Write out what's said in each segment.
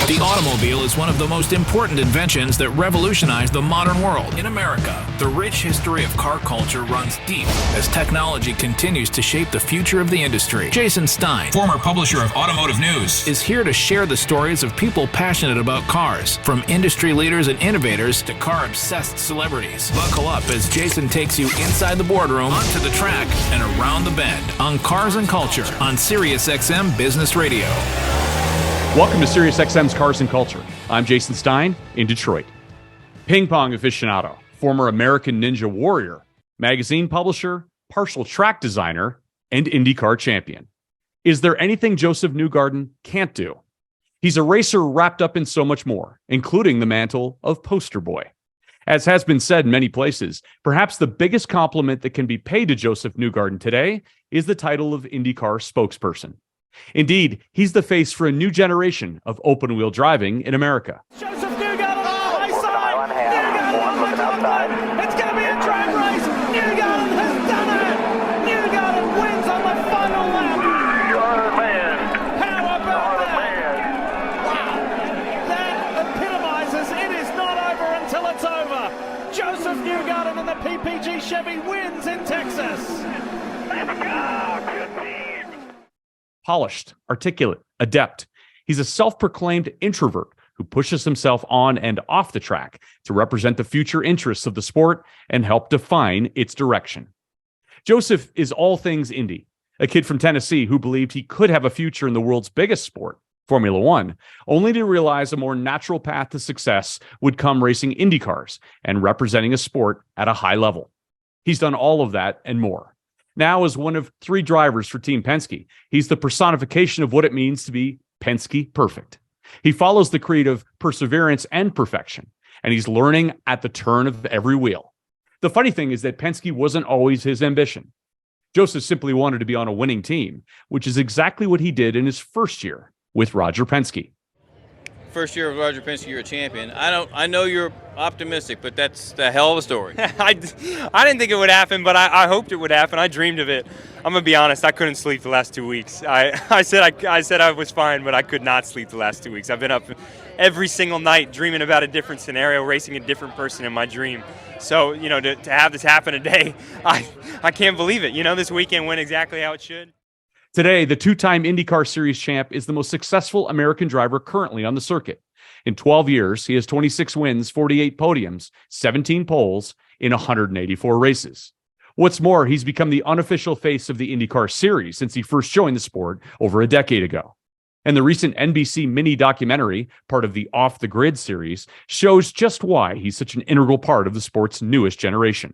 The automobile is one of the most important inventions that revolutionized the modern world. In America, the rich history of car culture runs deep as technology continues to shape the future of the industry. Jason Stein, former publisher of Automotive News, is here to share the stories of people passionate about cars, from industry leaders and innovators to car-obsessed celebrities. Buckle up as Jason takes you inside the boardroom, onto the track, and around the bend on Cars and Culture on SiriusXM Business Radio. Welcome to SiriusXM's Cars and Culture. I'm Jason Stein in Detroit. Ping pong aficionado, former American Ninja Warrior, magazine publisher, partial track designer, and IndyCar champion. Is there anything Josef Newgarden can't do? He's a racer wrapped up in so much more, including the mantle of poster boy. As has been said in many places, perhaps the biggest compliment that can be paid to Josef Newgarden today is the title of IndyCar spokesperson. Indeed, he's the face for a new generation of open-wheel driving in America. Josef Newgarden on the high side. Newgarden looking outside. It's going to be a drag race. Newgarden has done it. Newgarden wins on the final lap. You're a man. How about that? Wow. That epitomizes it is not over until it's over. Josef Newgarden and the PPG Chevy wins in Texas. Let's go. Good team. Polished, articulate, adept. He's a self-proclaimed introvert who pushes himself on and off the track to represent the future interests of the sport and help define its direction. Josef is all things Indy, a kid from Tennessee who believed he could have a future in the world's biggest sport, Formula One, only to realize a more natural path to success would come racing Indy cars and representing a sport at a high level. He's done all of that and more. Now, as one of 3 drivers for Team Penske, he's the personification of what it means to be Penske Perfect. He follows the creed of perseverance and perfection, and he's learning at the turn of every wheel. The funny thing is that Penske wasn't always his ambition. Josef simply wanted to be on a winning team, which is exactly what he did in his first year with Roger Penske. First year of Roger Penske, you're a champion. I know you're optimistic, but that's the hell of a story. I didn't think it would happen, but I hoped it would happen. I dreamed of it. I'm gonna be honest. I couldn't sleep the last 2 weeks. I said I was fine, but I could not sleep the last 2 weeks. I've been up every single night dreaming about a different scenario, racing a different person in my dream. So to have this happen today, I can't believe it. This weekend went exactly how it should. Today, the 2-time IndyCar Series champ is the most successful American driver currently on the circuit. In 12 years, he has 26 wins, 48 podiums, 17 poles in 184 races. What's more, he's become the unofficial face of the IndyCar Series since he first joined the sport over a decade ago. And the recent NBC mini documentary, part of the Off the Grid series, shows just why he's such an integral part of the sport's newest generation.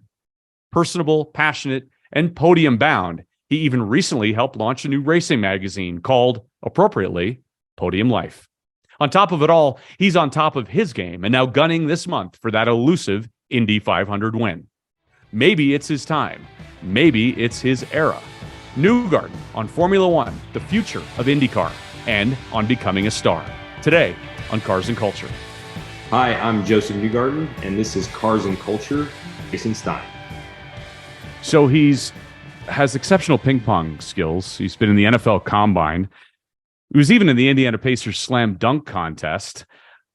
Personable, passionate, and podium-bound, he even recently helped launch a new racing magazine called, appropriately, Podium Life. On top of it all, he's on top of his game and now gunning this month for that elusive Indy 500 win. Maybe it's his time. Maybe it's his era. Newgarden on Formula One, the future of IndyCar, and on becoming a star. Today on Cars and Culture. Hi, I'm Josef Newgarden, and this is Cars and Culture, Jason Stein. So has exceptional ping pong skills. He's been in the NFL Combine. He was even in the Indiana Pacers slam dunk contest.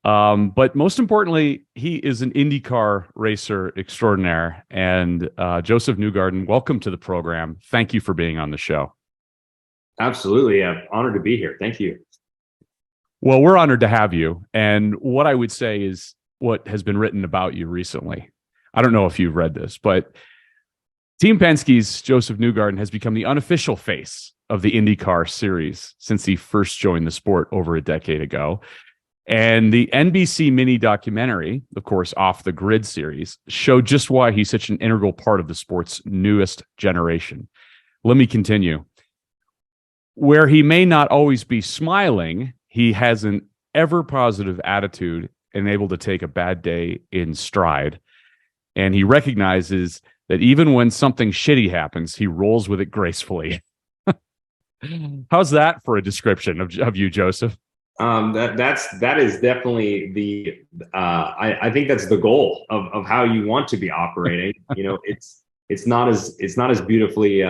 But most importantly, he is an IndyCar racer extraordinaire. And Josef Newgarden, welcome to the program. Thank you for being on the show. Absolutely. I'm honored to be here. Thank you. Well, we're honored to have you. And what I would say is what has been written about you recently. I don't know if you've read this, but Team Penske's Josef Newgarden has become the unofficial face of the IndyCar series since he first joined the sport over a decade ago. And the NBC mini documentary, of course, Off the Grid series, showed just why he's such an integral part of the sport's newest generation. Let me continue. Where he may not always be smiling, he has an ever positive attitude and able to take a bad day in stride. And he recognizes that even when something shitty happens, he rolls with it gracefully. How's that for a description of you, Josef? That is definitely the I think that's the goal of how you want to be operating. It's not as beautifully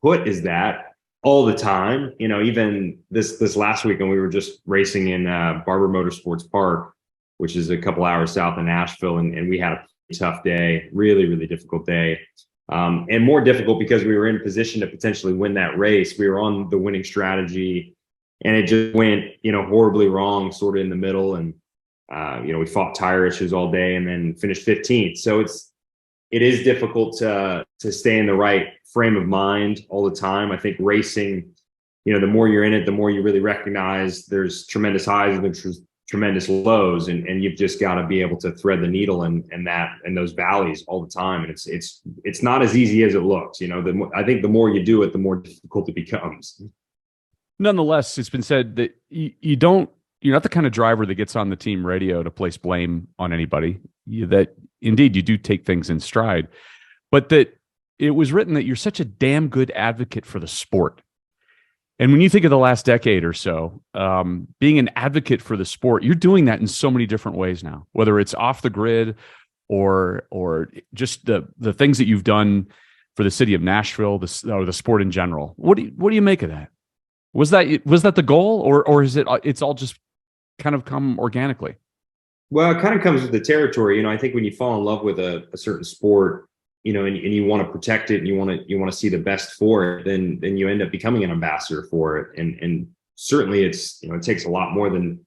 put as that, all the time. Even this last weekend, we were just racing in Barber Motorsports Park, which is a couple hours south of Nashville, and we had a tough day, really, really difficult day. And more difficult because we were in position to potentially win that race. We were on the winning strategy, and it just went, horribly wrong, sort of in the middle. And, we fought tire issues all day and then finished 15th. So it is difficult to stay in the right frame of mind all the time. I think racing, the more you're in it, the more you really recognize there's tremendous highs and there's tremendous lows, and you've just got to be able to thread the needle and those valleys all the time. And it's not as easy as it looks. I think the more you do it, the more difficult it becomes. Nonetheless, it's been said that you're not the kind of driver that gets on the team radio to place blame on anybody. That indeed you do take things in stride, but that it was written that you're such a damn good advocate for the sport. And when you think of the last decade or so, being an advocate for the sport, you're doing that in so many different ways now, whether it's off the grid or just the things that you've done for the city of Nashville, or the sport in general. What do you make of that? Was that the goal, or is it's all just kind of come organically? Well, it kind of comes with the territory. I think when you fall in love with a certain sport, and you want to protect it and you want to see the best for it, then you end up becoming an ambassador for it. And certainly it takes a lot more than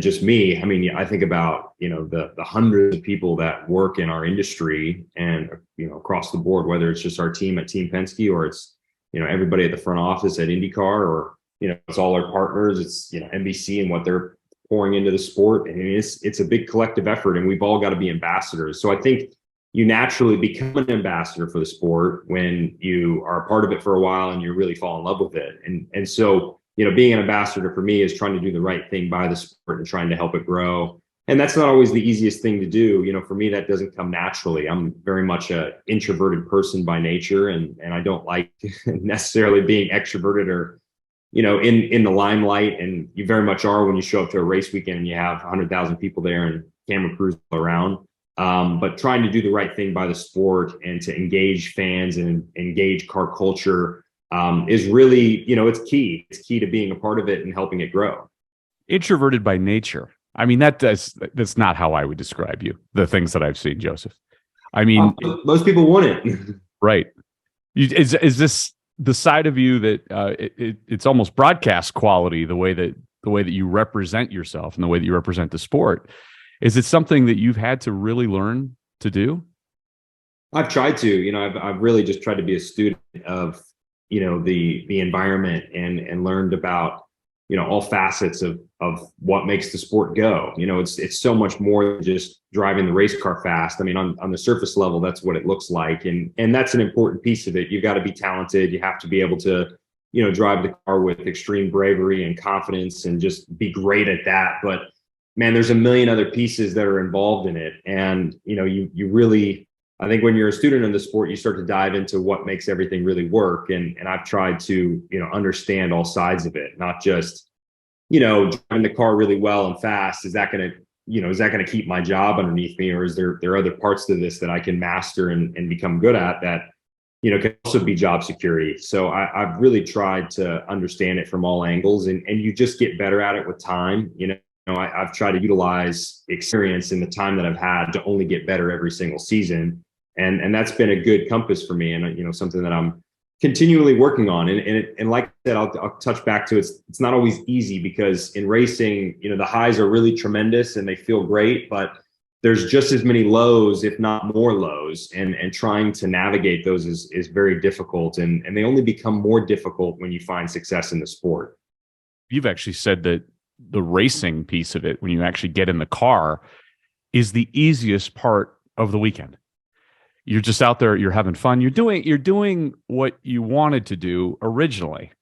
just me. I mean, I think about, the hundreds of people that work in our industry and, across the board, whether it's just our team at Team Penske, or it's, everybody at the front office at IndyCar, or, it's all our partners, it's, NBC and what they're pouring into the sport. And it's a big collective effort, and we've all got to be ambassadors. So I think you naturally become an ambassador for the sport when you are a part of it for a while and you really fall in love with it. And so, being an ambassador for me is trying to do the right thing by the sport and trying to help it grow. And that's not always the easiest thing to do. For me, that doesn't come naturally. I'm very much an introverted person by nature, and I don't like necessarily being extroverted or, in the limelight. And you very much are when you show up to a race weekend and you have 100,000 people there and camera crews all around. But trying to do the right thing by the sport and to engage fans and engage car culture is really, it's key. It's key to being a part of it and helping it grow. Introverted by nature. I mean, that's not how I would describe you, the things that I've seen, Josef. I mean, most people wouldn't. Right. Is this the side of you that it's almost broadcast quality, the way that you represent yourself and the way that you represent the sport? Is it something that you've had to really learn to do? I've tried to. I've really just tried to be a student of, the environment and learned about, all facets of what makes the sport go. It's so much more than just driving the race car fast. I mean, on the surface level, that's what it looks like. And that's an important piece of it. You've got to be talented. You have to be able to, drive the car with extreme bravery and confidence and just be great at that. But man, there's a million other pieces that are involved in it. And, you really, I think when you're a student in the sport, you start to dive into what makes everything really work. And I've tried to, understand all sides of it, not just, driving the car really well and fast. Is that going to keep my job underneath me? Or is there other parts to this that I can master and become good at that, can also be job security. So I've really tried to understand it from all angles, and you just get better at it with time. I've tried to utilize experience in the time that I've had to only get better every single season. And that's been a good compass for me, and, something that I'm continually working on. And like I said, I'll touch back to it's not always easy, because in racing, the highs are really tremendous and they feel great, but there's just as many lows, if not more lows, and trying to navigate those is very difficult. And they only become more difficult when you find success in the sport. You've actually said that the racing piece of it, when you actually get in the car, is the easiest part of the weekend. You're just out there, you're having fun, you're doing what you wanted to do originally,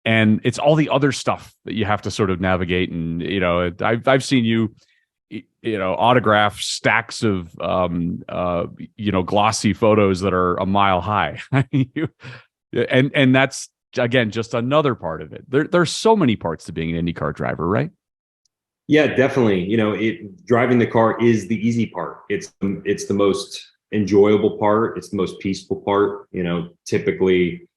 and it's all the other stuff that you have to sort of navigate. And I've seen you autograph stacks of glossy photos that are a mile high. and that's, again, just another part of it. There's so many parts to being an IndyCar driver, right? Yeah, definitely. Driving the car is the easy part. It's the most enjoyable part. It's the most peaceful part. Typically,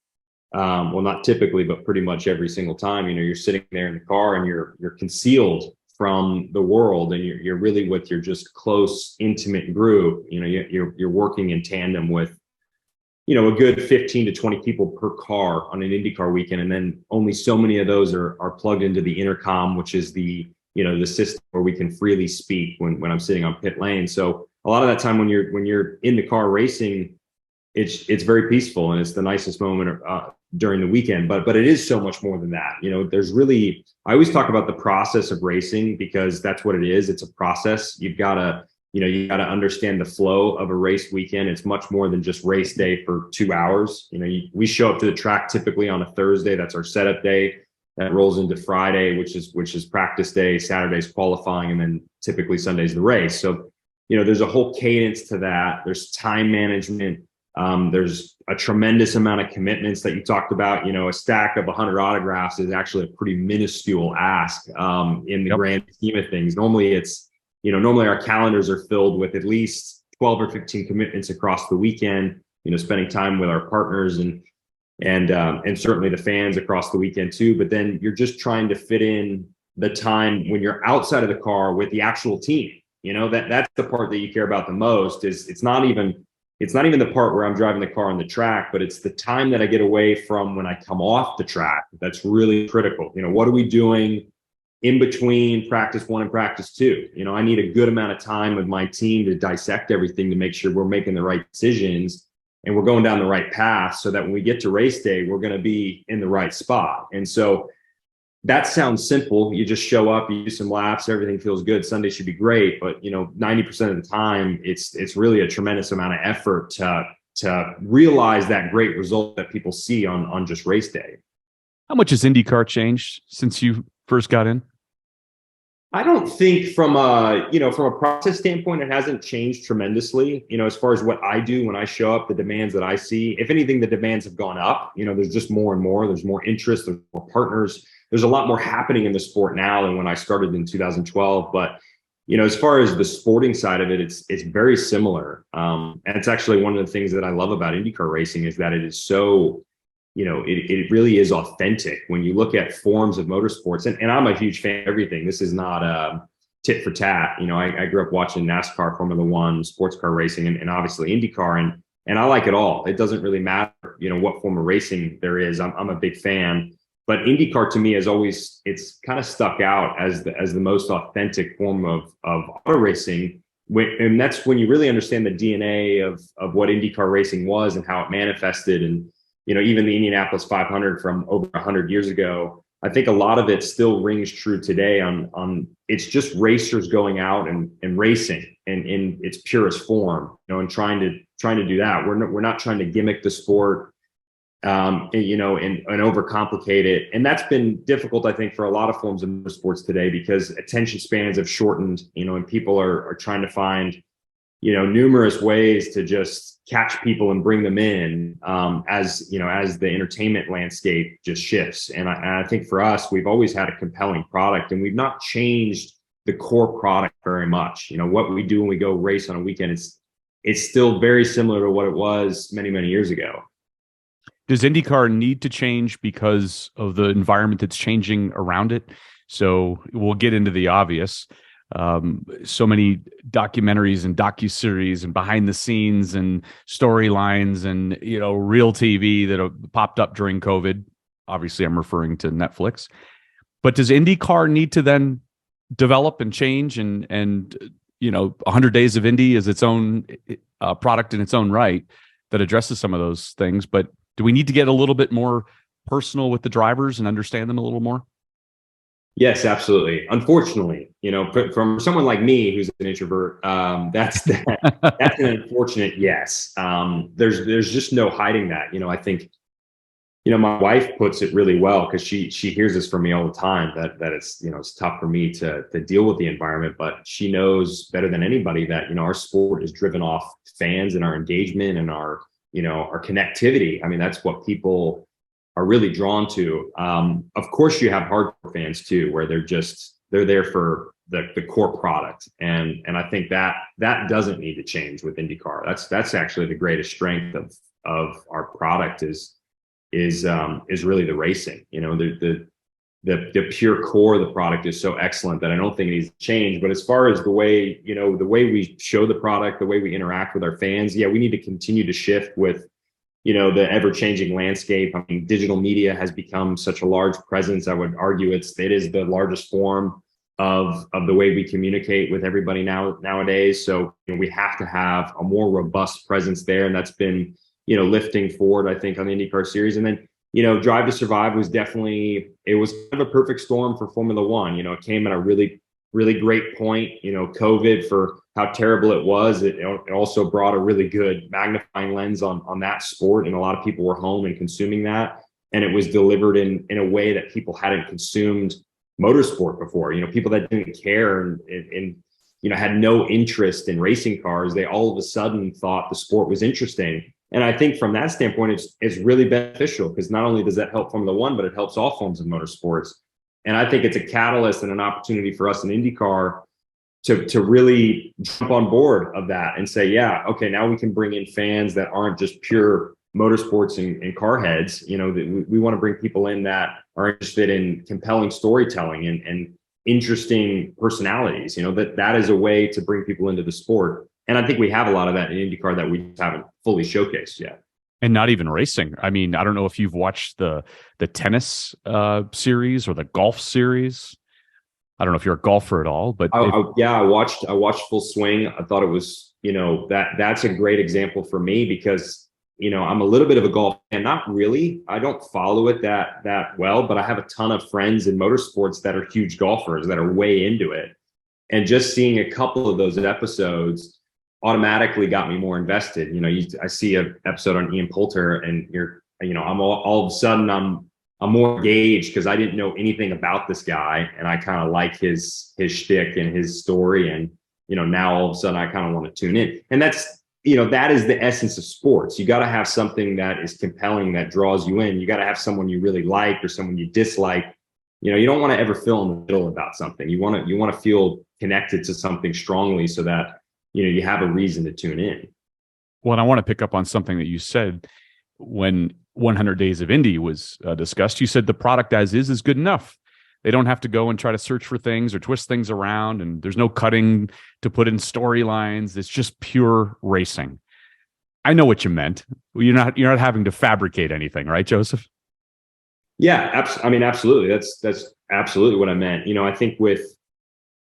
Well, not typically, but pretty much every single time, you're sitting there in the car and you're concealed from the world, and you're really with your just close, intimate group. You're working in tandem with, a good 15 to 20 people per car on an IndyCar weekend. And then only so many of those are plugged into the intercom, which is the system where we can freely speak when I'm sitting on pit lane. So a lot of that time when you're in the car racing, it's very peaceful and it's the nicest moment during the weekend, but it is so much more than that. There's really, I always talk about the process of racing, because that's what it is. It's a process. You gotta understand the flow of a race weekend. It's much more than just race day for 2 hours. We show up to the track typically on a Thursday. That's our setup day. That rolls into Friday, which is practice day. Saturday's qualifying, and then typically Sunday's the race. So, there's a whole cadence to that. There's time management. There's a tremendous amount of commitments that you talked about. A stack of 100 autographs is actually a pretty minuscule ask in the grand scheme of things. Normally normally our calendars are filled with at least 12 or 15 commitments across the weekend, spending time with our partners and certainly the fans across the weekend too. But then you're just trying to fit in the time when you're outside of the car with the actual team. That's the part that you care about the most. It's not even the part where I'm driving the car on the track, but it's the time that I get away from when I come off the track. That's really critical. What are we doing in between practice 1 and practice 2? I need a good amount of time with my team to dissect everything, to make sure we're making the right decisions and we're going down the right path, so that when we get to race day, we're going to be in the right spot. And so that sounds simple. You just show up, you do some laps, everything feels good. Sunday should be great. But 90% of the time, it's really a tremendous amount of effort to realize that great result that people see on just race day. How much has IndyCar changed since you first got in? I don't think from a process standpoint, it hasn't changed tremendously. As far as what I do when I show up, the demands that I see, if anything, the demands have gone up. There's just more and more. There's more interest. There's more partners. There's a lot more happening in the sport now than when I started in 2012. But as far as the sporting side of it, it's very similar. And it's actually one of the things that I love about IndyCar racing is that it is so, it really is authentic. When you look at forms of motorsports, and I'm a huge fan of everything. This is not tit for tat. I grew up watching NASCAR, Formula One, sports car racing, and obviously IndyCar, and I like it all. It doesn't really matter, what form of racing there is. I'm a big fan. But IndyCar to me has always, it's kind of stuck out as the most authentic form of auto racing. And that's when you really understand the DNA of what IndyCar racing was and how it manifested. And, even the Indianapolis 500 from over 100 years ago, I think a lot of it still rings true today on it's just racers going out and racing and in its purest form, and trying to do that. We're not trying to gimmick the sport, and overcomplicate it. And that's been difficult, I think, for a lot of forms of motorsports today, because attention spans have shortened, and people are trying to find, numerous ways to just catch people and bring them in, as the entertainment landscape just shifts. And I think for us, we've always had a compelling product, and we've not changed the core product very much. What we do when we go race on a weekend, it's still very similar to what it was many, many years ago. Does IndyCar need to change because of the environment that's changing around it? So we'll get into the obvious. So many documentaries and docuseries and behind the scenes and storylines and, real TV that have popped up during COVID. Obviously, I'm referring to Netflix. But does IndyCar need to then develop and change and 100 Days of Indy is its own product in its own right that addresses some of those things. But do we need to get a little bit more personal with the drivers and understand them a little more? Yes, absolutely. Unfortunately, from someone like me who's an introvert, that's an unfortunate yes. There's just no hiding that. I think, my wife puts it really well, because she hears this from me all the time that it's, it's tough for me to deal with the environment, but she knows better than anybody that, our sport is driven off fans and our engagement and our connectivity. I mean, that's what people are really drawn to. Of course, you have hardcore fans too, where they're there for the core product, and I think that doesn't need to change with IndyCar. That's actually the greatest strength of our product is is really the racing. You know, the pure core of the product is so excellent that I don't think it needs to change. But as far as the way we show the product, the way we interact with our fans, yeah, we need to continue to shift with, you know, the ever-changing landscape. I mean, digital media has become such a large presence. I would argue it is the largest form of the way we communicate with everybody nowadays. So, you know, we have to have a more robust presence there, and that's been, you know, lifting forward, I think, on the IndyCar series. And then, you know, Drive to Survive was kind of a perfect storm for Formula One. You know, it came at a really, really great point. You know, COVID, for how terrible it was, it also brought a really good magnifying lens on that sport, and a lot of people were home and consuming that. And it was delivered in a way that people hadn't consumed motorsport before. You know, people that didn't care and you know, had no interest in racing cars, they all of a sudden thought the sport was interesting. And I think from that standpoint, it's really beneficial, because not only does that help Formula One, but it helps all forms of motorsports. And I think it's a catalyst and an opportunity for us in IndyCar to really jump on board of that and say, yeah, okay, now we can bring in fans that aren't just pure motorsports and car heads. You know, we want to bring people in that are interested in compelling storytelling and interesting personalities. You know, that is a way to bring people into the sport. And I think we have a lot of that in IndyCar that we haven't fully showcased yet. And not even racing. I mean, I don't know if you've watched the tennis series or the golf series. I don't know if you're a golfer at all, but I watched Full Swing. I thought it was, you know, that's a great example for me, because, you know, I'm a little bit of a golf fan. Not really. I don't follow it that well, but I have a ton of friends in motorsports that are huge golfers that are way into it. And just seeing a couple of those episodes automatically got me more invested. You know, I see an episode on Ian Poulter, and I'm all of a sudden I'm more engaged, because I didn't know anything about this guy, and I kind of like his shtick and his story. And, you know, now all of a sudden I kind of want to tune in. And that's, you know, that is the essence of sports. You got to have something that is compelling, that draws you in. You got to have someone you really like or someone you dislike. You know, you don't want to ever feel in the middle about something. You want to feel connected to something strongly, so that, you know, you have a reason to tune in. Well, and I want to pick up on something that you said when 100 Days of Indy was discussed. You said the product as is good enough. They don't have to go and try to search for things or twist things around, and there's no cutting to put in storylines. It's just pure racing. I know what you meant. You're not having to fabricate anything, right, Josef? Yeah, absolutely. That's absolutely what I meant. You know, I think with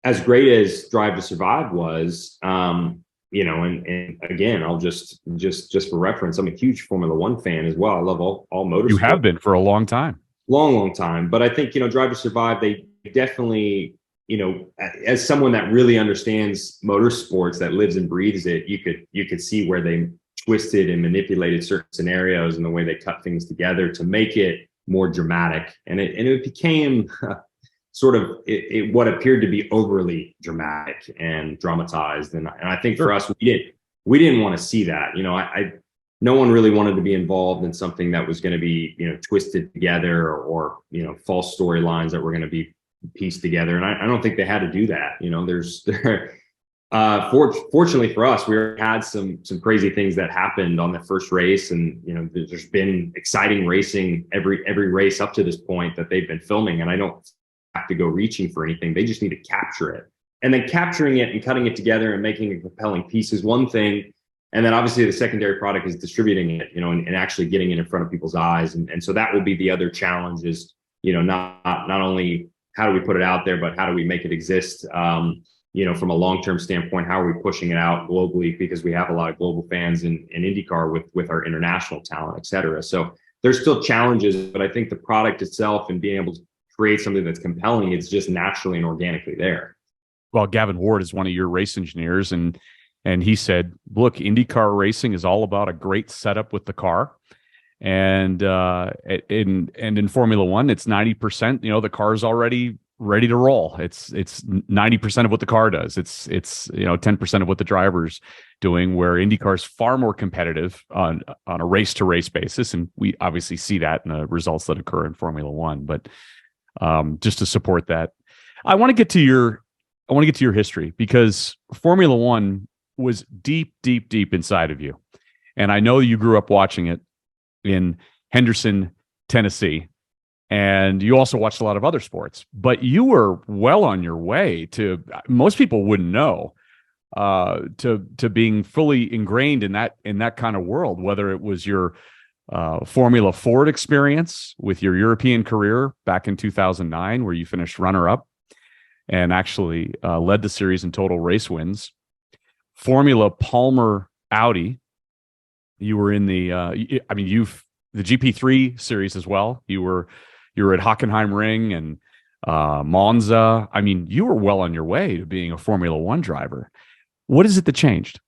as great as Drive to Survive was, you know, and again, I'll just for reference, I'm a huge Formula One fan as well. I love all motorsports. You have been for a long time. Long time. But I think, you know, Drive to Survive, they definitely, you know, as someone that really understands motorsports, that lives and breathes it, you could see where they twisted and manipulated certain scenarios and the way they cut things together to make it more dramatic. And it became sort of what appeared to be overly dramatic and dramatized. And I think for us, we didn't want to see that. You know, no one really wanted to be involved in something that was going to be, you know, twisted together or you know, false storylines that were going to be pieced together. And I don't think they had to do that. You know, fortunately for us, we had some crazy things that happened on the first race, and you know, there's been exciting racing every race up to this point that they've been filming, and I don't have to go reaching for anything. They just need to capture it, and then capturing it and cutting it together and making a compelling piece is one thing, and then obviously the secondary product is distributing it, you know, and actually getting it in front of people's eyes, and so that will be the other challenge is, you know, not only how do we put it out there, but how do we make it exist. You know, from a long-term standpoint, how are we pushing it out globally? Because we have a lot of global fans in IndyCar with our international talent, et cetera. So there's still challenges, but I think the product itself and being able to create something that's compelling, it's just naturally and organically there. Well, Gavin Ward is one of your race engineers, and he said, look, IndyCar racing is all about a great setup with the car. And in Formula One, it's 90%, you know, the car's already ready to roll. It's 90% of what the car does. It's you know, 10% of what the driver's doing, where IndyCar is far more competitive on a race to race basis. And we obviously see that in the results that occur in Formula One. But just to support that, I want to get to your history, because Formula One was deep inside of you. And I know you grew up watching it in Henderson, Tennessee, and you also watched a lot of other sports, but you were well on your way to, most people wouldn't know, to being fully ingrained in that kind of world, whether it was your Formula Ford experience with your European career back in 2009, where you finished runner-up and actually led the series in total race wins. Formula Palmer Audi, you were in the the GP3 series as well. You were at Hockenheim Ring and Monza. I mean, you were well on your way to being a Formula One driver. What is it that changed?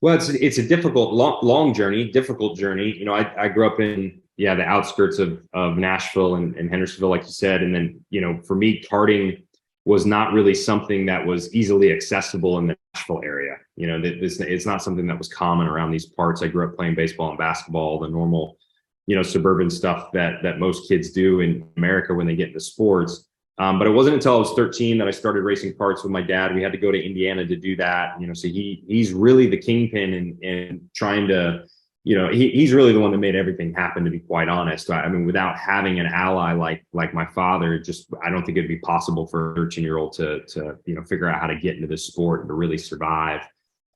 Well, it's a difficult, long journey, difficult journey. You know, I grew up in the outskirts of Nashville and Hendersonville, like you said, and then, you know, for me, karting was not really something that was easily accessible in the Nashville area. You know, it's not something that was common around these parts. I grew up playing baseball and basketball, the normal, you know, suburban stuff that most kids do in America when they get into sports. But it wasn't until I was 13 that I started racing karts with my dad. We had to go to Indiana to do that. You know, so he's really the kingpin in trying to, you know, he's really the one that made everything happen, to be quite honest. I mean, without having an ally like my father, I don't think it'd be possible for a 13-year-old to you know, figure out how to get into this sport and to really survive.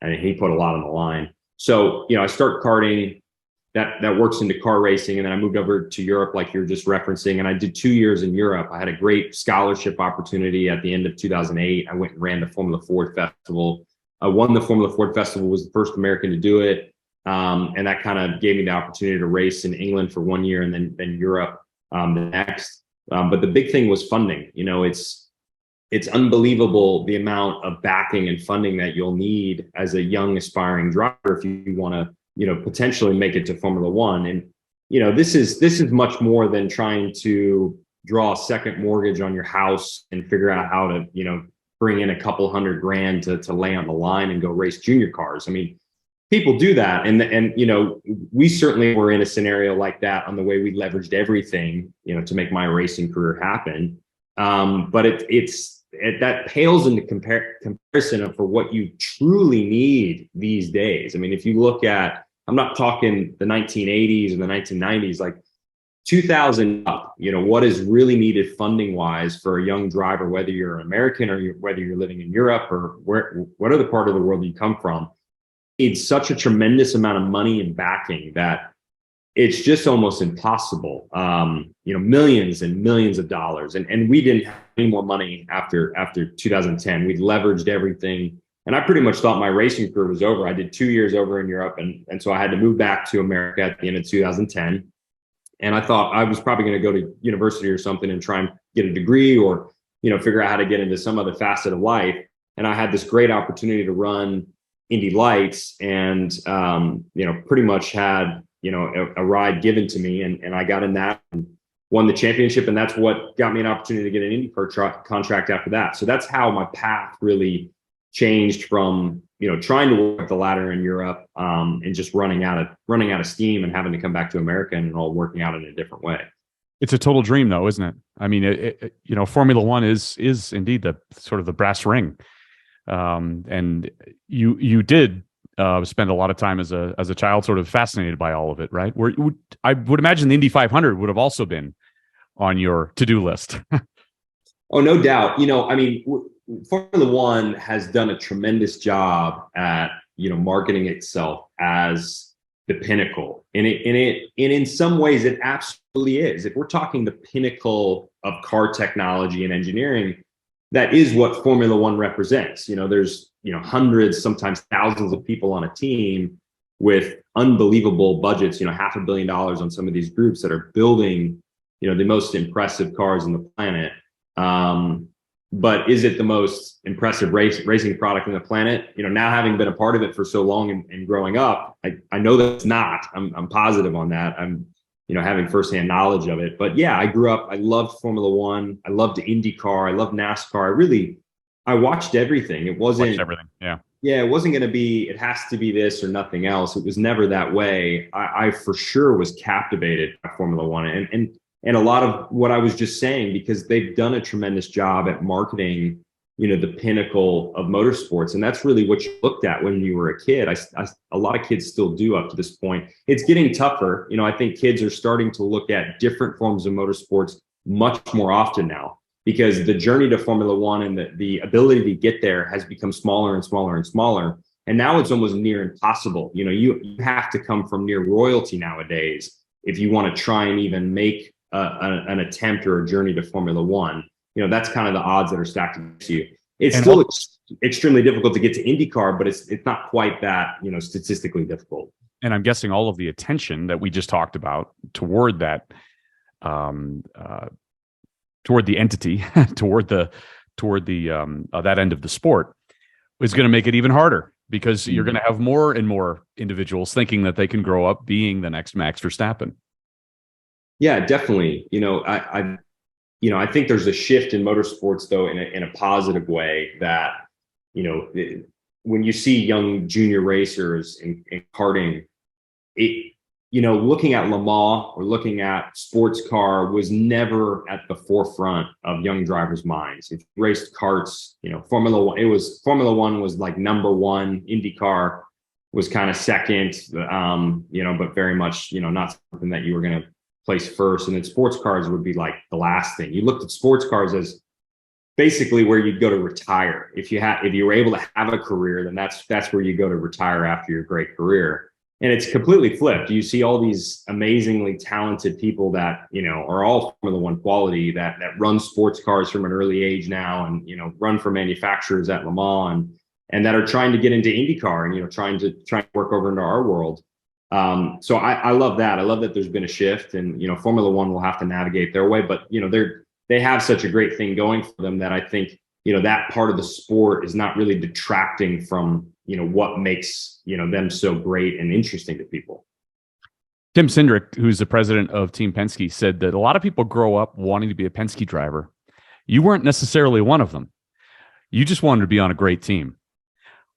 And he put a lot on the line. So, you know, I start karting. That works into car racing. And then I moved over to Europe, like you were just referencing, and I did 2 years in Europe. I had a great scholarship opportunity at the end of 2008. I went and ran the Formula Ford Festival. I won the Formula Ford Festival, was the first American to do it. And that kind of gave me the opportunity to race in England for 1 year and then Europe the next. But the big thing was funding. You know, it's unbelievable the amount of backing and funding that you'll need as a young aspiring driver if you want to, you know, potentially make it to Formula One. And, you know, this is much more than trying to draw a second mortgage on your house and figure out how to, you know, bring in a couple $100,000 to lay on the line and go race junior cars. I mean, people do that. And, you know, we certainly were in a scenario like that on the way we leveraged everything, you know, to make my racing career happen. But that pales into comparison for what you truly need these days. I mean, if you look at, I'm not talking the 1980s or the 1990s, like 2000 up, you know, what is really needed funding wise for a young driver, whether you're an American or whether you're living in Europe or whatever part of the world you come from, needs such a tremendous amount of money and backing that it's just almost impossible. You know, millions and millions of dollars. And we didn't have any more money after 2010. We'd leveraged everything. And I pretty much thought my racing career was over. I did 2 years over in Europe. And so I had to move back to America at the end of 2010. And I thought I was probably going to go to university or something and try and get a degree or, you know, figure out how to get into some other facet of life. And I had this great opportunity to run Indy Lights and, you know, pretty much had, you know, a ride given to me, and I got in that and won the championship. And that's what got me an opportunity to get an IndyCar contract after that. So that's how my path really changed from, you know, trying to work the ladder in Europe and just running out of steam and having to come back to America and all working out in a different way. It's a total dream though, isn't it? I mean, you know, Formula One is indeed the sort of the brass ring. And you did spend a lot of time as a child sort of fascinated by all of it, right? I would imagine the Indy 500 would have also been on your to-do list. Oh, no doubt. You know, I mean, Formula One has done a tremendous job at, you know, marketing itself as the pinnacle. And in some ways it absolutely is. If we're talking the pinnacle of car technology and engineering, that is what Formula One represents. You know, there's, you know, hundreds, sometimes thousands of people on a team with unbelievable budgets, you know, $500 million on some of these groups that are building, you know, the most impressive cars on the planet. But is it the most impressive racing product on the planet? You know, now having been a part of it for so long and growing up, I know that it's not. I'm positive on that. I'm, you know, having firsthand knowledge of it. But yeah, I grew up, I loved Formula One. I loved IndyCar. I loved NASCAR. I watched everything. It wasn't everything. Yeah. Yeah. It wasn't going to be, it has to be this or nothing else. It was never that way. I for sure was captivated by Formula One and a lot of what I was just saying, because they've done a tremendous job at marketing the pinnacle of motorsports. And that's really what you looked at when you were a kid. A lot of kids still do up to this point. It's getting tougher. I think kids are starting to look at different forms of motorsports much more often now, because the journey to Formula One and the ability to get there has become smaller and smaller and smaller. And now it's almost near impossible. You have to come from near royalty nowadays if you want to try and even make an attempt or a journey to Formula One. That's kind of the odds that are stacked against you. It's still extremely difficult to get to IndyCar, but it's not quite that, statistically difficult. And I'm guessing all of the attention that we just talked about toward that, toward the entity, toward the that end of the sport is going to make it even harder, because you're going to have more and more individuals thinking that they can grow up being the next Max Verstappen. Yeah, definitely. I think there's a shift in motorsports, though, in a positive way, that, when you see young junior racers in karting, looking at Le Mans or looking at sports car was never at the forefront of young drivers' minds. If you raced karts, Formula One was like number one. IndyCar was kind of second, but very much, not something that you were going to place first. And then sports cars would be like the last thing. You looked at sports cars as basically where you'd go to retire. If you were able to have a career, then that's where you go to retire after your great career. And it's completely flipped. You see all these amazingly talented people that, are all Formula One quality, that run sports cars from an early age now, and, run for manufacturers at Le Mans, and that are trying to get into IndyCar and, trying to work over into our world. So I love that. I love that there's been a shift, and, Formula One will have to navigate their way, but, they have such a great thing going for them that I think, that part of the sport is not really detracting from, what makes, them so great and interesting to people. Tim Cindric, who's the president of Team Penske, said that a lot of people grow up wanting to be a Penske driver. You weren't necessarily one of them. You just wanted to be on a great team.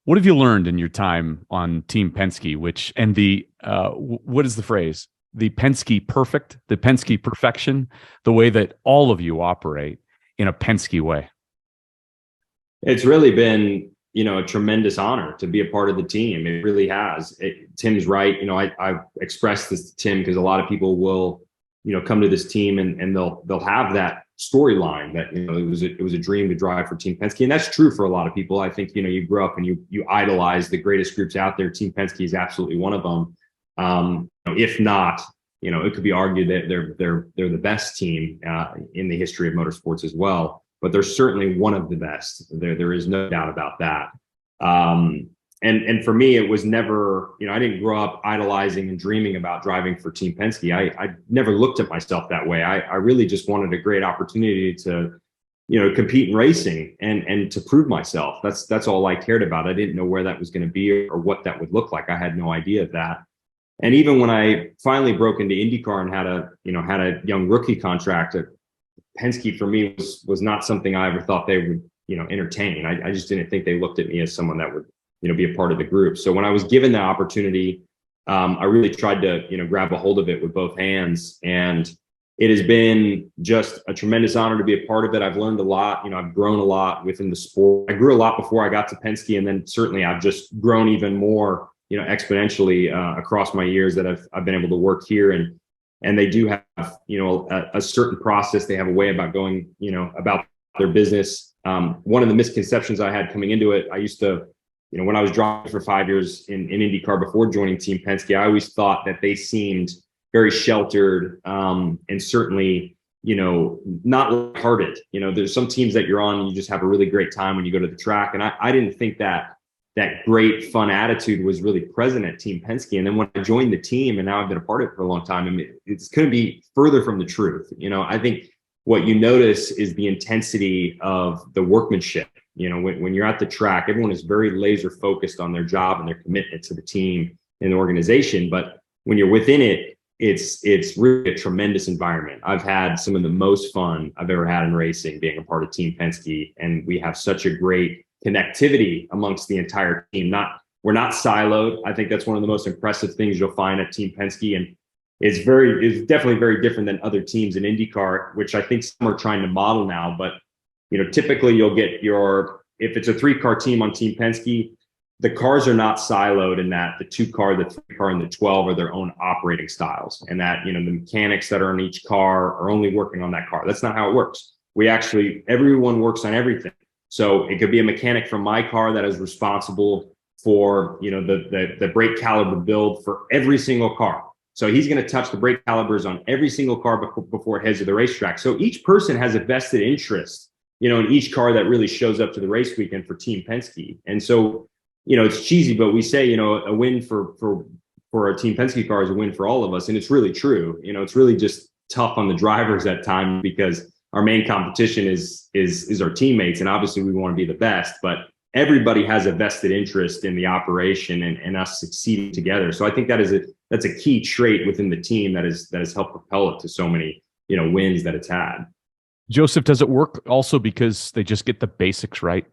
What have you learned in your time on Team Penske, what is the phrase? The Penske Perfect, the Penske Perfection, the way that all of you operate in a Penske way? It's really been, a tremendous honor to be a part of the team. It really has. Tim's right. I've expressed this to Tim because a lot of people will, come to this team and they'll have that storyline that, it was a dream to drive for Team Penske. And that's true for a lot of people. I think, you grow up and you idolize the greatest groups out there. Team Penske is absolutely one of them. If not, it could be argued that they're the best team in the history of motorsports as well. But they're certainly one of the best. There is no doubt about that. And for me, it was never, I didn't grow up idolizing and dreaming about driving for Team Penske. I never looked at myself that way. I really just wanted a great opportunity to, compete in racing and to prove myself. That's all I cared about. I didn't know where that was going to be or what that would look like. I had no idea of that. And even when I finally broke into IndyCar and had a young rookie contract, Penske for me was not something I ever thought they would, entertain. I just didn't think they looked at me as someone that would, be a part of the group. So when I was given the opportunity, I really tried to, grab a hold of it with both hands. And it has been just a tremendous honor to be a part of it. I've learned a lot. I've grown a lot within the sport. I grew a lot before I got to Penske, and then certainly I've just grown even more, exponentially across my years that I've been able to work here. And they do have, a certain process. They have a way about going, about their business. One of the misconceptions I had coming into it, I used to, when I was driving for 5 years in IndyCar before joining Team Penske, I always thought that they seemed very sheltered and certainly, not lighthearted. There's some teams that you're on, and you just have a really great time when you go to the track. And I didn't think that great fun attitude was really present at Team Penske. And then when I joined the team, and now I've been a part of it for a long time, it's going to be further from the truth. I think what you notice is the intensity of the workmanship. When you're at the track, everyone is very laser focused on their job and their commitment to the team and the organization. But when you're within it, it's really a tremendous environment. I've had some of the most fun I've ever had in racing being a part of Team Penske, and we have such a great connectivity amongst the entire team. We're not siloed. I think that's one of the most impressive things you'll find at Team Penske, and it's definitely very different than other teams in IndyCar, which I think some are trying to model now. But typically you'll get if it's a 3-car team on Team Penske, the cars are not siloed in that the 2-car, the 3-car, and the 12 are their own operating styles, and that, the mechanics that are in each car are only working on that car. That's not how it works. Everyone works on everything. So it could be a mechanic from my car that is responsible for, the brake caliber build for every single car. So he's going to touch the brake calibers on every single car before it heads to the racetrack. So each person has a vested interest, in each car that really shows up to the race weekend for Team Penske. And so, it's cheesy, but we say, a win for a Team Penske car is a win for all of us. And it's really true. It's really just tough on the drivers at times because our main competition is our teammates. And obviously we want to be the best, but everybody has a vested interest in the operation and us succeeding together. So I think that's a key trait within the team that has helped propel it to so many, wins that it's had. Josef, does it work also because they just get the basics right?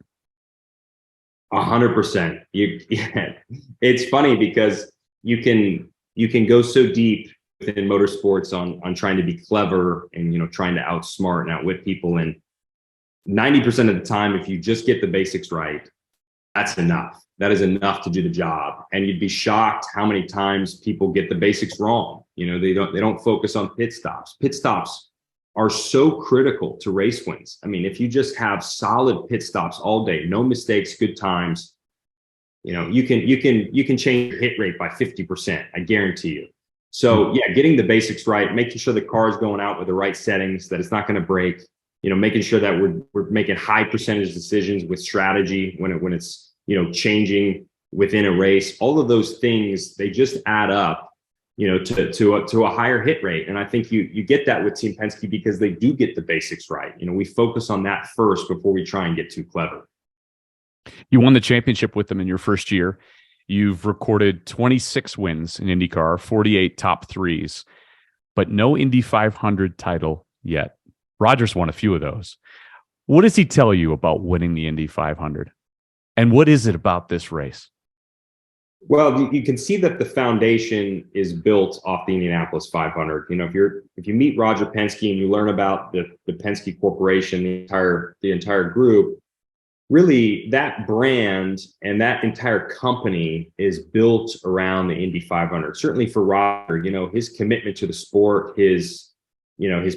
100%. It's funny because you can go so deep within motorsports on trying to be clever and, trying to outsmart and outwit people. And 90% of the time, if you just get the basics right, that's enough. That is enough to do the job. And you'd be shocked how many times people get the basics wrong. They don't focus on pit stops. Pit stops are so critical to race wins. I mean, if you just have solid pit stops all day, no mistakes, good times, you can change your hit rate by 50%. I guarantee you. So yeah, getting the basics right, making sure the car is going out with the right settings, that it's not going to break, making sure that we're making high percentage decisions with strategy when it's, changing within a race. All of those things, they just add up, to a higher hit rate. And I think you get that with Team Penske because they do get the basics right. We focus on that first before we try and get too clever. You won the championship with them in your first year. You've recorded 26 wins in IndyCar, 48 top threes, but no Indy 500 title yet. Roger's won a few of those. What does he tell you about winning the Indy 500? And what is it about this race? Well, you can see that the foundation is built off the Indianapolis 500. If you meet Roger Penske and you learn about the Penske Corporation, the entire group, really that brand and that entire company is built around the Indy 500. Certainly for Roger, his commitment to the sport, his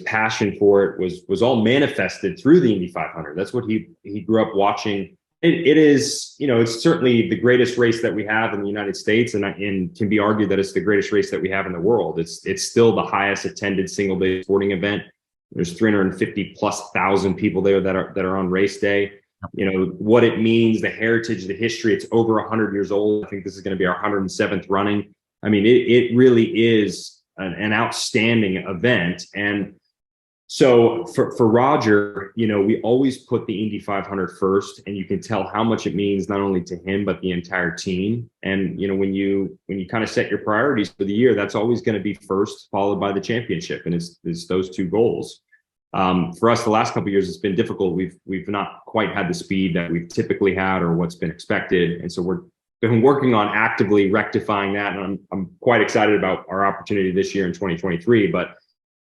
passion for it was all manifested through the Indy 500. That's what he grew up watching. It is, it's certainly the greatest race that we have in the United States, and can be argued that it's the greatest race that we have in the world. It's still the highest attended single day sporting event. There's 350,000+ people there that are on race day. What it means, the heritage, the history. It's over 100 years old. I think this is going to be our 107th running. I mean, it really is an outstanding event. And so for Roger, we always put the Indy 500 first, and you can tell how much it means not only to him but the entire team. And when you kind of set your priorities for the year, that's always going to be first, followed by the championship, and it's those two goals. For us, the last couple of years, it's been difficult. We've not quite had the speed that we've typically had or what's been expected, and so we've been working on actively rectifying that. And I'm quite excited about our opportunity this year in 2023, but.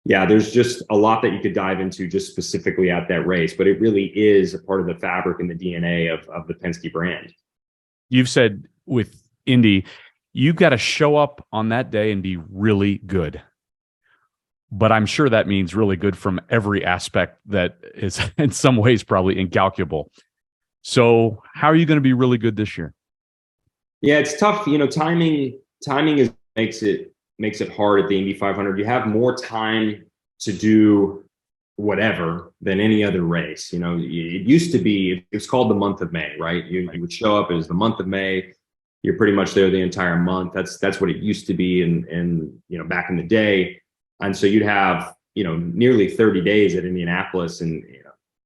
Yeah, there's just a lot that you could dive into just specifically at that race, but it really is a part of the fabric and the DNA of the Penske brand. You've said with Indy, you've got to show up on that day and be really good. But I'm sure that means really good from every aspect that is in some ways probably incalculable. So how are you going to be really good this year? Yeah, it's tough. Timing makes it hard at the Indy 500. You have more time to do whatever than any other race. It used to be, it's called the month of May, right? You would show up as the month of May. You're pretty much there the entire month. That's what it used to be. And back in the day. And so you'd have, nearly 30 days at Indianapolis, and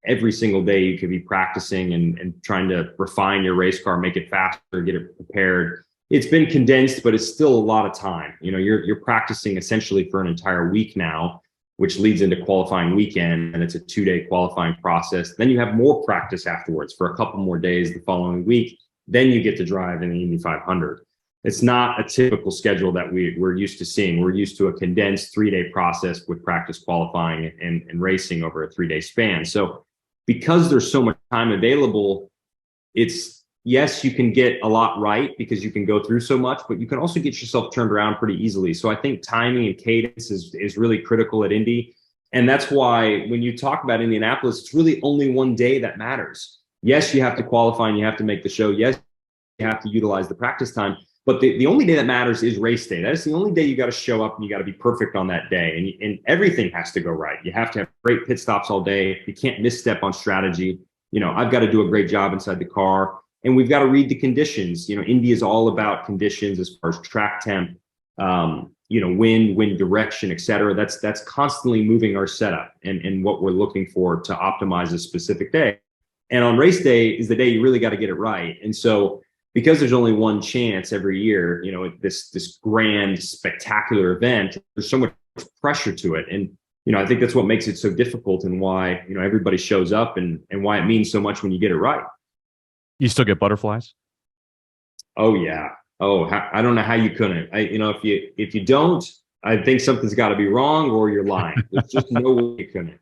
every single day you could be practicing and trying to refine your race car, make it faster, get it prepared. It's been condensed, but it's still a lot of time. You're practicing essentially for an entire week now, which leads into qualifying weekend, and it's a 2-day qualifying process. Then you have more practice afterwards for a couple more days the following week. Then you get to drive in the Indy 500. It's not a typical schedule that we're used to seeing. We're used to a condensed 3-day process with practice, qualifying, and racing over a 3-day span. So because there's so much time available, it's, yes, you can get a lot right because you can go through so much, but you can also get yourself turned around pretty easily. So I think timing and cadence is really critical at Indy. And that's why when you talk about Indianapolis, it's really only one day that matters. Yes, you have to qualify and you have to make the show. Yes, you have to utilize the practice time. But the only day that matters is race day. That is the only day you got to show up and you got to be perfect on that day. And everything has to go right. You have to have great pit stops all day. You can't misstep on strategy. I've got to do a great job inside the car. And we've got to read the conditions. Indy is all about conditions as far as track temp, wind direction, et cetera. That's constantly moving our setup and what we're looking for to optimize a specific day. And on race day is the day you really got to get it right. And so because there's only one chance every year, this grand, spectacular event, there's so much pressure to it. And, I think that's what makes it so difficult and why, everybody shows up and why it means so much when you get it right. You still get butterflies? Oh, yeah. Oh, I don't know how you couldn't. If you don't, I think something's got to be wrong or you're lying. There's just no way you couldn't.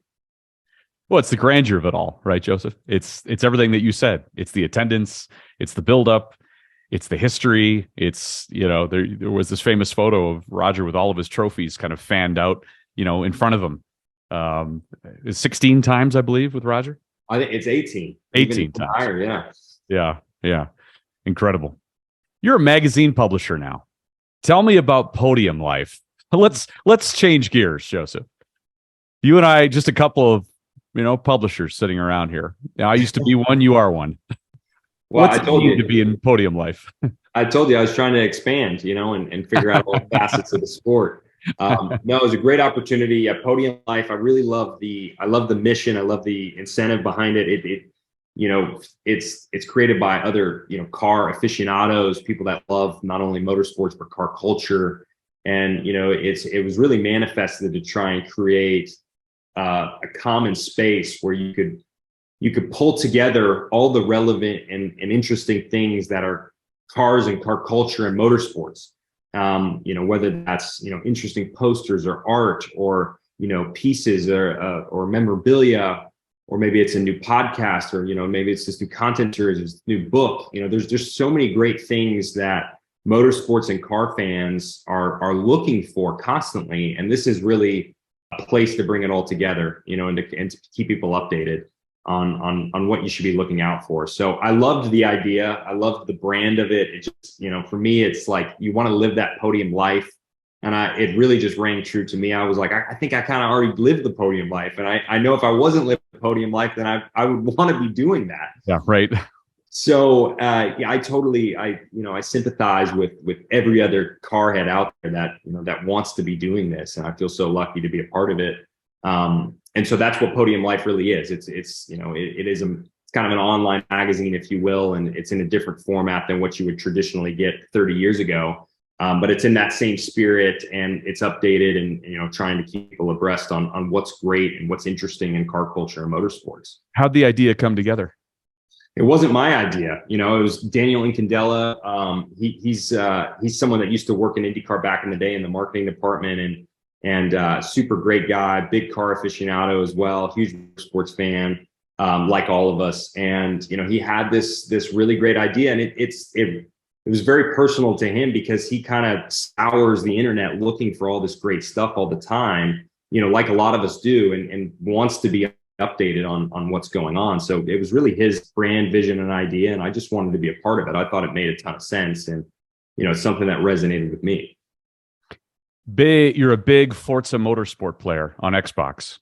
Well, it's the grandeur of it all, right, Josef? It's everything that you said. It's the attendance, it's the buildup, it's the history. It's, there was this famous photo of Roger with all of his trophies kind of fanned out, in front of him. 16 times, I believe, with Roger. I think it's 18. 18 times. Higher, yeah. Yeah. Incredible. You're a magazine publisher now. Tell me about Podium Life. Let's change gears, Josef. You and I, just a couple of publishers sitting around here. I used to be one. You are one. Well, What's it mean to be in Podium Life? I told you I was trying to expand, and figure out all facets of the sport. No, it was a great opportunity at Podium Life. I really love the mission. I love the incentive behind it. It's created by other, car aficionados, people that love not only motorsports, but car culture. And, it was really manifested to try and create a common space where you could pull together all the relevant and interesting things that are cars and car culture and motorsports. Whether that's, interesting posters or art or, pieces or memorabilia, or maybe it's a new podcast, or, maybe it's this new content series, this new book. There's just so many great things that motorsports and car fans are looking for constantly. And this is really a place to bring it all together, and to keep people updated on what you should be looking out for. So I loved the idea. I loved the brand of it. It just, for me, it's like you want to live that podium life. And it really just rang true to me. I was like, I think I kind of already lived the podium life. And I know if I wasn't living the podium life, then I would want to be doing that. Yeah, right. So I sympathize with every other car head out there that wants to be doing this. And I feel so lucky to be a part of it. And so that's what Podium Life really is. It's kind of an online magazine, if you will, and it's in a different format than what you would traditionally get 30 years ago. But it's in that same spirit, and it's updated and, trying to keep people abreast on what's great and what's interesting in car culture and motorsports. How'd the idea come together? It wasn't my idea. It was Daniel Incandela. He's someone that used to work in IndyCar back in the day in the marketing department, and super great guy, big car aficionado as well, huge sports fan, like all of us. And, he had this really great idea, and it was very personal to him because he kind of scours the internet looking for all this great stuff all the time, like a lot of us do, and wants to be updated on what's going on. So it was really his brand vision and idea, and I just wanted to be a part of it. I thought it made a ton of sense, and it's something that resonated with me. You're a big Forza Motorsport player on Xbox,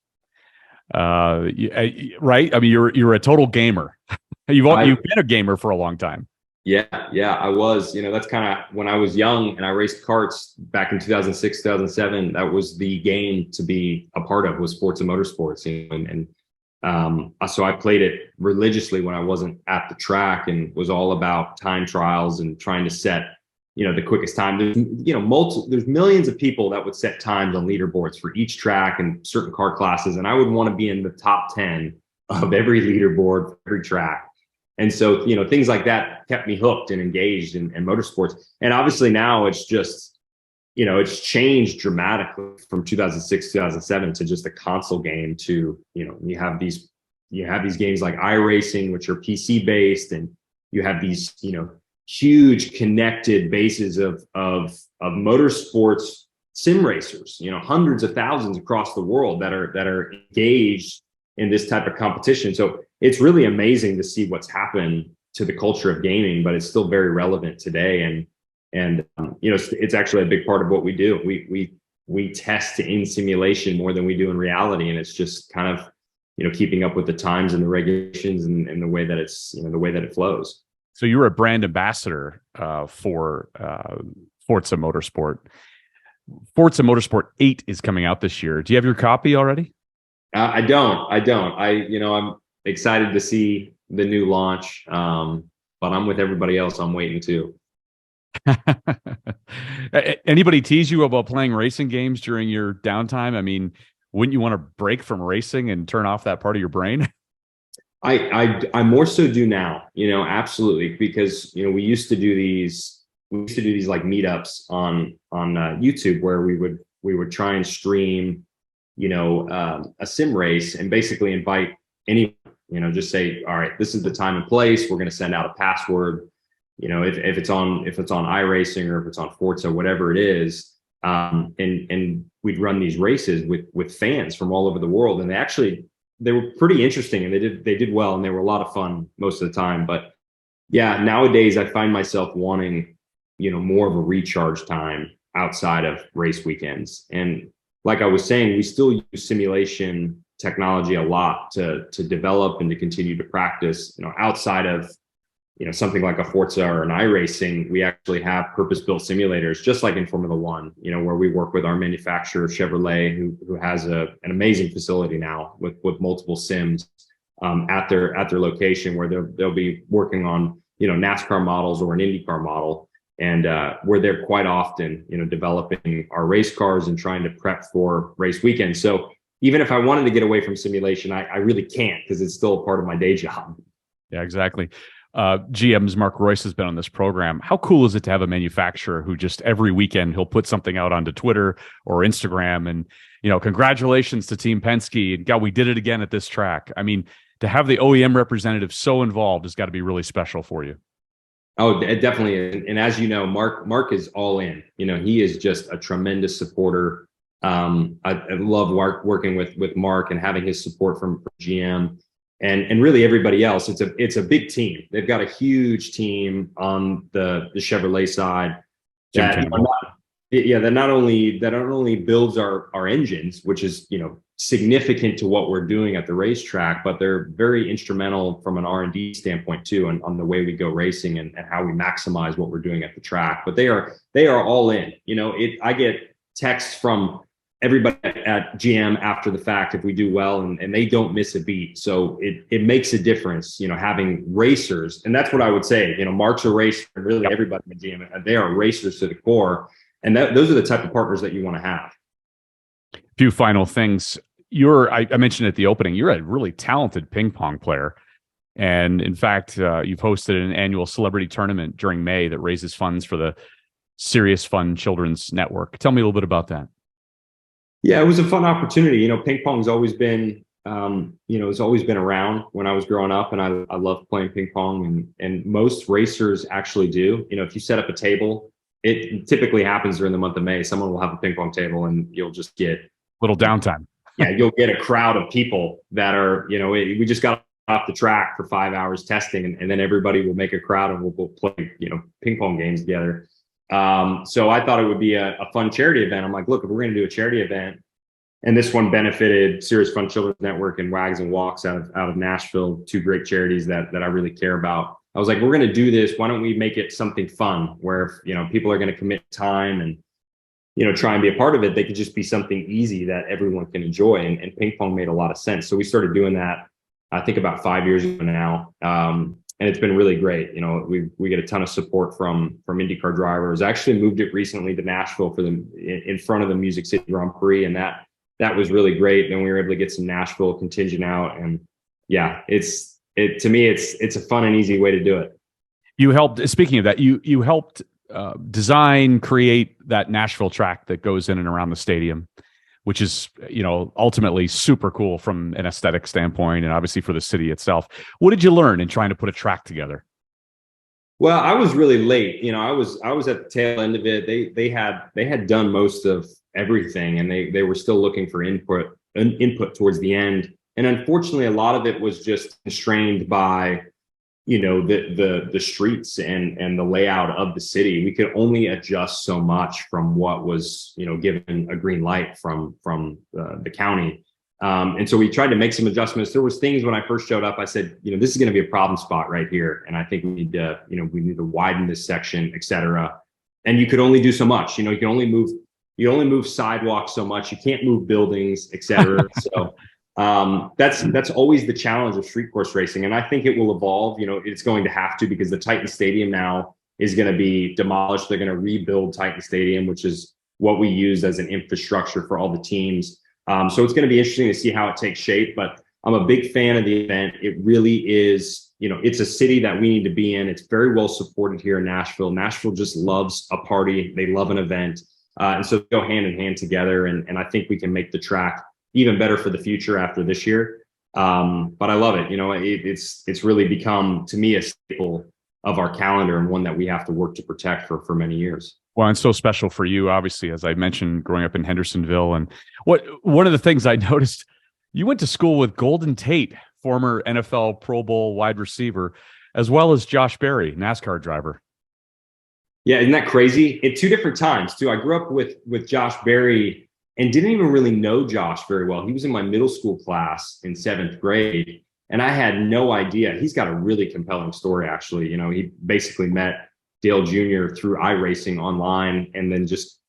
right? I mean, you're a total gamer. You've been a gamer for a long time. Yeah, I was. That's kind of when I was young and I raced karts back in 2006, 2007. That was the game to be a part of, was Forza Motorsports, so I played it religiously when I wasn't at the track, and was all about time trials and trying to set, the quickest time. There's millions of people that would set times on leaderboards for each track and certain car classes, and I would want to be in the top 10 of every leaderboard for every track. And so, things like that kept me hooked and engaged in motorsports. And obviously now it's just, it's changed dramatically from 2006, 2007 to just a console game to, you have these you have these games like iRacing, which are PC based, and you have these, huge connected bases of motorsports sim racers, hundreds of thousands across the world that are engaged in this type of competition. So it's really amazing to see what's happened to the culture of gaming, but it's still very relevant today. And it's actually a big part of what we do. We test in simulation more than we do in reality, and it's just kind of keeping up with the times and the regulations and the way that it's the way that it flows. So you were a brand ambassador for Forza Motorsport. Forza Motorsport 8 is coming out this year. Do you have your copy already? I don't. I'm excited to see the new launch, but I'm with everybody else. I'm waiting too. Anybody tease you about playing racing games during your downtime? I mean, wouldn't you want to break from racing and turn off that part of your brain? I more so do now, absolutely, because we used to do these like meetups on YouTube where we would try and stream a sim race and basically invite anyone, just say, all right, this is the time and place, we're going to send out a password, if it's on iRacing or if it's on Forza, whatever it is, and we'd run these races with fans from all over the world, and they were pretty interesting, and they did well, and they were a lot of fun most of the time. But yeah, nowadays I find myself wanting more of a recharge time outside of race weekends. And like I was saying, we still use simulation technology a lot to develop and to continue to practice. Outside of something like a Forza or an iRacing, we actually have purpose-built simulators, just like in Formula One, where we work with our manufacturer Chevrolet, who has an amazing facility now with multiple sims at their location, where they'll be working on NASCAR models or an IndyCar model, and we're there quite often, developing our race cars and trying to prep for race weekends. So even if I wanted to get away from simulation, I really can't, because it's still a part of my day job. Yeah, exactly. GM's Mark Royce has been on this program. How cool is it to have a manufacturer who just every weekend he'll put something out onto Twitter or Instagram and, congratulations to Team Penske. And God, we did it again at this track. I mean, to have the OEM representative so involved has got to be really special for you. Oh, it definitely is. And as you know, Mark is all in. He is just a tremendous supporter. I love working with Mark and having his support from GM. And really everybody else. It's a big team. They've got a huge team on the Chevrolet side that not only builds our engines, which is significant to what we're doing at the racetrack, but they're very instrumental from an R&D standpoint too, on the way we go racing and how we maximize what we're doing at the track. But they are all in. I get texts from everybody at GM after the fact if we do well, and they don't miss a beat. So it makes a difference, having racers. And that's what I would say, Mark's a racer, and really everybody at GM, they are racers to the core. And those are the type of partners that you want to have. A few final things. I mentioned at the opening, you're a really talented ping pong player. And in fact, you've hosted an annual celebrity tournament during May that raises funds for the Serious Fun Children's Network. Tell me a little bit about that. Yeah, it was a fun opportunity. Ping pong's always been, it's always been around when I was growing up, and I love playing ping pong, and most racers actually do. If you set up a table, it typically happens during the month of May. Someone will have a ping pong table, and you'll just get little downtime. Yeah, you'll get a crowd of people that are, we just got off the track for 5 hours testing, and then everybody will make a crowd and we'll play, ping pong games together. So I thought it would be a fun charity event. I'm like, look, if we're going to do a charity event, and this one benefited Serious Fun Children's Network and Wags and Walks out of Nashville, two great charities that I really care about. I was like, we're going to do this. Why don't we make it something fun where, people are going to commit time and, try and be a part of it. They could just be something easy that everyone can enjoy. And ping pong made a lot of sense. So we started doing that, I think about 5 years ago now. And it's been really great. We get a ton of support from IndyCar drivers. I actually moved it recently to Nashville for in front of the Music City Grand Prix, and that was really great. Then we were able to get some Nashville contingent out, and yeah, to me it's a fun and easy way to do it. You helped. Speaking of that, you helped design, create that Nashville track that goes in and around the stadium. which is, ultimately super cool from an aesthetic standpoint and obviously for the city itself. What did you learn in trying to put a track together? Well, I was really late. I was at the tail end of it. They had done most of everything, and they were still looking for input towards the end. And unfortunately, a lot of it was just constrained by, the streets and the layout of the city. We could only adjust so much from what was, given a green light from the county. And so we tried to make some adjustments. There was things when I first showed up, I said, this is going to be a problem spot right here. And I think we need to, widen this section, et cetera. And you could only do so much, you can only move sidewalks so much. You can't move buildings, et cetera. So that's always the challenge of street course racing. And I think it will evolve, it's going to have to, because the Titan Stadium now is going to be demolished. They're going to rebuild Titan Stadium, which is what we use as an infrastructure for all the teams. So it's going to be interesting to see how it takes shape, but I'm a big fan of the event. It really is, it's a city that we need to be in. It's very well supported here in Nashville. Nashville just loves a party. They love an event. And so they go hand in hand together. And I think we can make the track even better for the future after this year. But I love it. It's really become, to me, a staple of our calendar and one that we have to work to protect for many years. Well, and so special for you, obviously, as I mentioned, growing up in Hendersonville. And one of the things I noticed, you went to school with Golden Tate, former NFL Pro Bowl wide receiver, as well as Josh Berry, NASCAR driver. Yeah, isn't that crazy? At two different times, too. I grew up with Josh Berry and didn't even really know Josh very well. He was in my middle school class in 7th grade, and I had no idea. He's got a really compelling story, actually. He basically met Dale Jr. through iRacing online, and then just,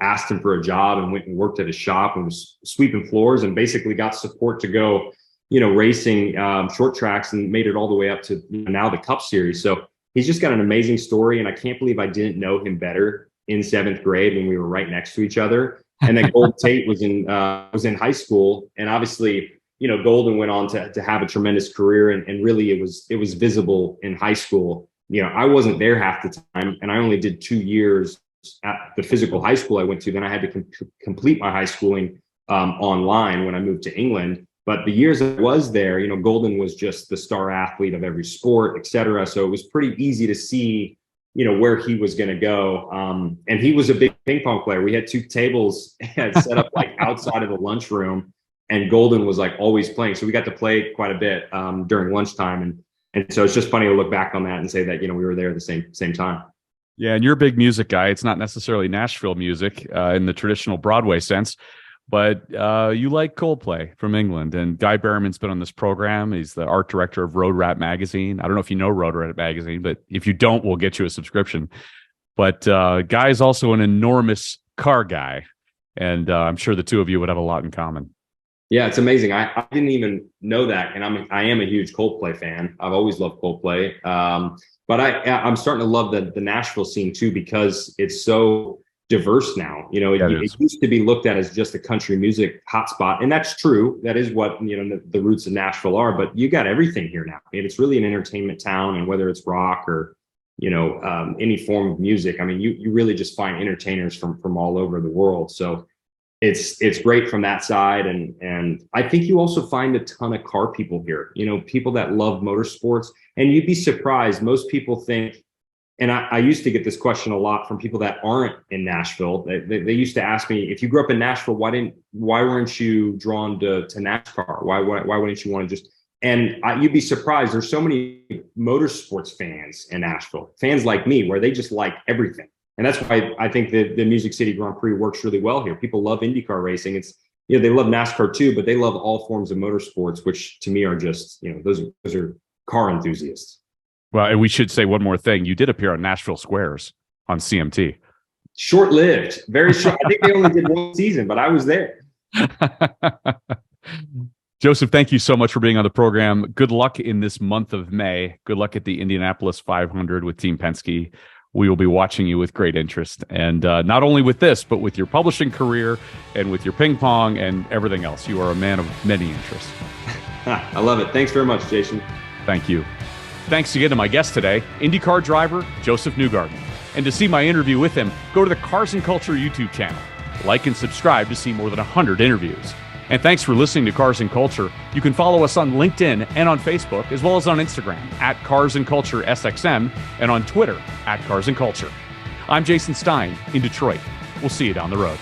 asked him for a job and went and worked at his shop and was sweeping floors and basically got support to go, racing short tracks, and made it all the way up to now the Cup Series. So he's just got an amazing story. And I can't believe I didn't know him better in 7th grade when we were right next to each other. And then Golden Tate was in high school. And obviously, Golden went on to have a tremendous career. And really it was visible in high school. I wasn't there half the time, and I only did 2 years at the physical high school I went to. Then I had to complete my high schooling online when I moved to England. But the years I was there, Golden was just the star athlete of every sport, et cetera. So it was pretty easy to see, where he was going to go. And he was a big ping pong player. We had 2 tables set up like outside of the lunchroom, and Golden was like always playing. So we got to play quite a bit during lunchtime. And so it's just funny to look back on that and say that, we were there at the same time. Yeah, and you're a big music guy. It's not necessarily Nashville music in the traditional Broadway sense, but you like Coldplay from England. And Guy Berriman's been on this program. He's the art director of Road Rat Magazine. I don't know if you know Road Rat Magazine, but if you don't, we'll get you a subscription. But Guy is also an enormous car guy, and I'm sure the two of you would have a lot in common. Yeah, it's amazing. I didn't even know that, and I am a huge Coldplay fan. I've always loved Coldplay, but I'm starting to love the Nashville scene too, because it's so diverse now. It used to be looked at as just a country music hotspot, and that's true. That is what the roots of Nashville are. But you got everything here now. It's really an entertainment town, and whether it's rock or any form of music, you really just find entertainers from all over the world. So it's great from that side. And I think you also find a ton of car people here, people that love motorsports. And you'd be surprised. Most people think, and I used to get this question a lot from people that aren't in Nashville. They used to ask me, if you grew up in Nashville, why weren't you drawn to NASCAR? Why wouldn't you want to just, and you'd be surprised. There's so many motorsports fans in Nashville, fans like me, where they just like everything. And that's why I think the Music City Grand Prix works really well here. People love IndyCar racing. It's, they love NASCAR too, but they love all forms of motorsports, which to me are just, those are car enthusiasts. Well, and we should say one more thing. You did appear on Nashville Squares on CMT. Short-lived, very short. I think they only did 1 season, but I was there. Josef, thank you so much for being on the program. Good luck in this month of May. Good luck at the Indianapolis 500 with Team Penske. We will be watching you with great interest. And not only with this, but with your publishing career and with your ping pong and everything else. You are a man of many interests. I love it. Thanks very much, Jason. Thank you. Thanks again to my guest today, IndyCar driver Josef Newgarden. And to see my interview with him, go to the Cars and Culture YouTube channel. Like and subscribe to see more than 100 interviews. And thanks for listening to Cars and Culture. You can follow us on LinkedIn and on Facebook, as well as on Instagram at Cars and Culture SXM and on Twitter at Cars and Culture. I'm Jason Stein in Detroit. We'll see you down the road.